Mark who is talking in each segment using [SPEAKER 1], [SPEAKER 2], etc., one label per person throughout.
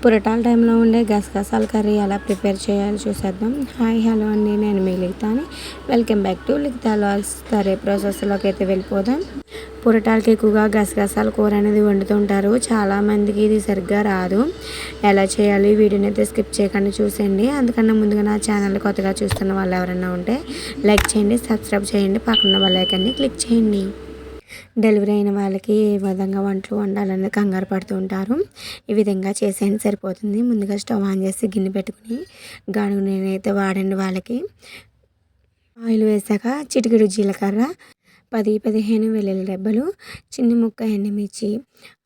[SPEAKER 1] పురటాల టైంలో ఉండే గసగసాల కర్రీ ఎలా ప్రిపేర్ చేయాలో చూసేద్దాం. హాయ్ హలో అండి, నేను మీ లిఖితాని. Welcome back to Likhitha vlogs. సరే ప్రాసెస్లోకి అయితే వెళ్ళిపోదాం. పురటాలకి ఎక్కువగా గసగసాల కూర అనేది వండుతుంటారు. చాలామందికి ఇది సరిగ్గా రాదు. ఎలా చేయాలి వీడియోని అయితే స్కిప్ చేయకుండా చూసేయండి. అందుకన్నా ముందుగా నా ఛానల్ కొత్తగా చూస్తున్న వాళ్ళు ఎవరైనా ఉంటే లైక్ చేయండి, సబ్స్క్రైబ్ చేయండి, పక్కన బెల్ ఐకాన్ని క్లిక్ చేయండి. డెలివరీ అయిన వాళ్ళకి ఏ విధంగా వంటలు వండాలని కంగారు పడుతూ ఉంటారు. ఈ విధంగా చేసేయండి సరిపోతుంది. ముందుగా స్టవ్ ఆన్ చేసి గిన్నె పెట్టుకుని గానుగ నూనె అయితే వాడండి. వాళ్ళకి ఆయిల్ వేసాక చిటికెడు జీలకర్ర, 10-15 వెల్లుల్లి రెబ్బలు, చిన్న ముక్క ఎండుమిర్చి,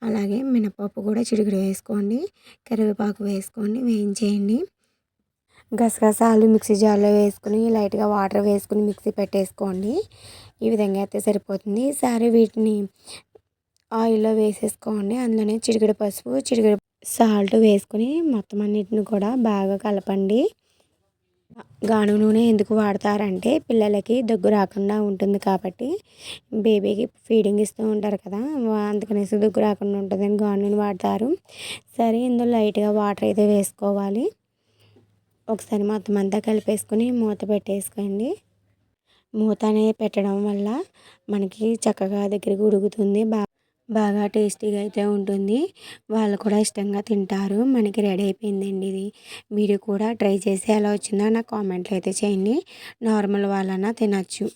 [SPEAKER 1] అలాగే మినపప్పు కూడా చిటికెడు వేసుకోండి. కరివేపాకు వేసుకొని వేయించేయండి. గసగసాలు మిక్సీ జార్లో వేసుకుని లైట్గా వాటర్ వేసుకుని మిక్సీ పెట్టేసుకోండి. ఈ విధంగా అయితే సరిపోతుంది. ఈసారి వీటిని ఆయిల్లో వేసేసుకోండి. అందులోనే చిటికెడు పసుపు, చిటికెడు సాల్ట్ వేసుకుని మొత్తం అన్నిటిని కూడా బాగా కలపండి. గానుగ నూనె ఎందుకు వాడతారంటే పిల్లలకి దగ్గు రాకుండా ఉంటుంది కాబట్టి, బేబీకి ఫీడింగ్ ఇస్తూ ఉంటారు కదా, అందుకనేసి దగ్గు రాకుండా ఉంటుందని గానుగ నూనె వాడతారు. సరే, ఇందులో లైట్గా వాటర్ అయితే వేసుకోవాలి. ఒకసారి మొత్తం అంతా కలిపేసుకుని మూత పెట్టేసుకోండి. మూత అనేది పెట్టడం వల్ల మనకి చక్కగా దగ్గరికి ఉడుకుతుంది. బాగా టేస్టీగా అయితే ఉంటుంది. వాళ్ళు కూడా ఇష్టంగా తింటారు. మనకి రెడీ అయిపోయిందండి ఇది. మీరు కూడా ట్రై చేసి ఎలా వచ్చిందో నాకు కామెంట్లు అయితే చేయండి. నార్మల్ వాళ్ళన్నా తినచ్చు.